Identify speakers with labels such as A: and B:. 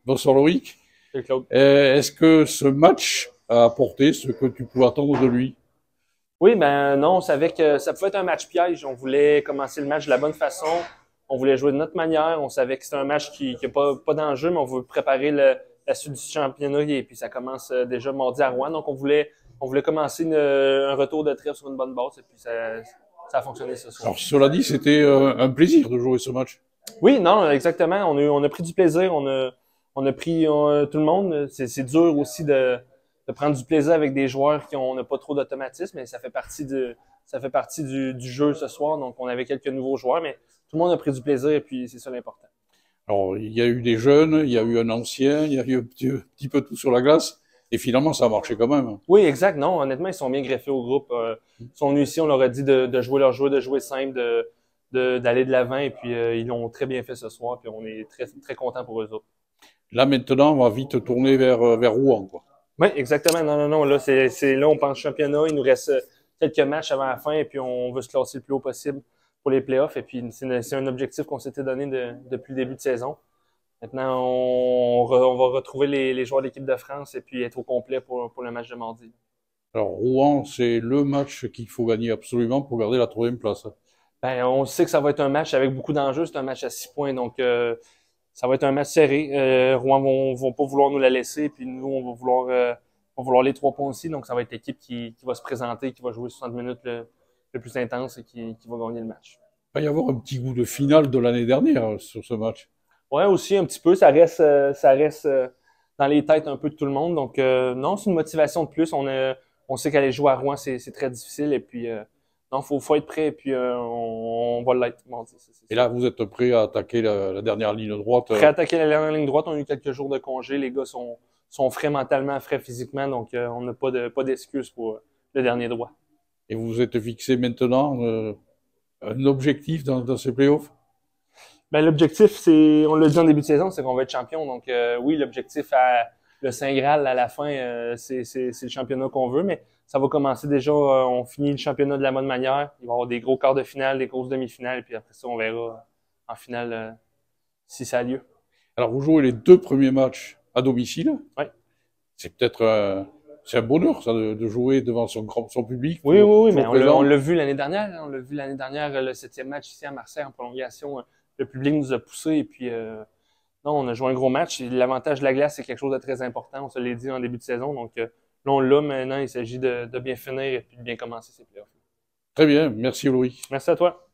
A: Bonsoir Loïc.
B: Salut Claude.
A: Est-ce que ce match a apporté ce que tu pouvais attendre de lui?
B: Oui, ben non, on savait que ça pouvait être un match piège. On voulait commencer le match de la bonne façon. On voulait jouer de notre manière. On savait que c'était un match qui n'a pas d'enjeu, mais on veut préparer la suite du championnat. Et puis ça commence déjà mardi à Rouen. Donc on voulait commencer un retour de trêve sur une bonne base. Et puis ça a fonctionné ce soir.
A: Alors cela dit, c'était un plaisir de jouer ce match.
B: Oui, non, exactement. On a pris du plaisir. On a pris tout le monde. C'est dur aussi de prendre du plaisir avec des joueurs on n'a pas trop d'automatisme, mais ça fait partie du jeu ce soir. Donc, on avait quelques nouveaux joueurs, mais tout le monde a pris du plaisir et puis c'est ça l'important.
A: Alors il y a eu des jeunes, il y a eu un ancien, il y a eu un petit peu tout sur la glace, et finalement ça a marché quand même.
B: Oui, exact. Non, honnêtement, ils sont bien greffés au groupe. Ils sont venus ici, on leur a dit de jouer leur jeu, de jouer simple, d'aller de l'avant, et puis ils l'ont très bien fait ce soir, puis on est très, très contents pour eux autres.
A: Là maintenant, on va vite tourner vers Rouen, quoi.
B: Oui, exactement. Non, non, non. Là, là, on pense championnat. Il nous reste quelques matchs avant la fin et puis on veut se classer le plus haut possible pour les playoffs. Et puis, c'est un objectif qu'on s'était donné depuis le début de saison. Maintenant, on va retrouver les joueurs de l'équipe de France et puis être au complet pour le match de mardi.
A: Alors Rouen, c'est le match qu'il faut gagner absolument pour garder la troisième place.
B: Ben, on sait que ça va être un match avec beaucoup d'enjeux. C'est un match à 6 points. Donc, ça va être un match serré. Rouen vont pas vouloir nous la laisser. Puis nous, on va vouloir les 3 points aussi. Donc, ça va être l'équipe qui va se présenter, qui va jouer 60 minutes le plus intense et qui va gagner le match.
A: Il va y avoir un petit goût de finale de l'année dernière sur ce match.
B: Ouais, aussi un petit peu. Ça reste dans les têtes un peu de tout le monde. Donc, non, c'est une motivation de plus. On sait qu'aller jouer à Rouen, c'est très difficile. Et puis, non, faut être prêt. Et puis, on va l'être mardi.
A: Et là, vous êtes prêt à attaquer la dernière ligne droite.
B: Prêt à attaquer la dernière ligne droite. On a eu quelques jours de congé. Les gars sont frais mentalement, frais physiquement. Donc, on n'a pas d'excuses pour le dernier droit.
A: Et vous vous êtes fixé maintenant un objectif dans ces playoffs?
B: Ben, l'objectif, on l'a dit en début de saison, c'est qu'on va être champion. Donc, oui, l'objectif le Saint Graal à la fin, c'est le championnat qu'on veut, mais ça va commencer déjà, on finit le championnat de la bonne manière. Il va y avoir des gros quarts de finale, des grosses demi-finales, et puis après ça, on verra en finale si ça a lieu.
A: Alors, vous jouez les 2 premiers matchs à domicile.
B: Oui.
A: C'est peut-être c'est un bonheur, ça, de jouer devant son public.
B: Oui, oui, oui, mais on l'a vu l'année dernière. On l'a vu l'année dernière, le 7e match ici à Marseille en prolongation. Le public nous a poussés et puis non, on a joué un gros match. L'avantage de la glace, c'est quelque chose de très important. On se l'a dit en début de saison. Donc là, on l'a maintenant. Il s'agit de bien finir et puis de bien commencer ces playoffs.
A: Très bien, merci Loïc.
B: Merci à toi.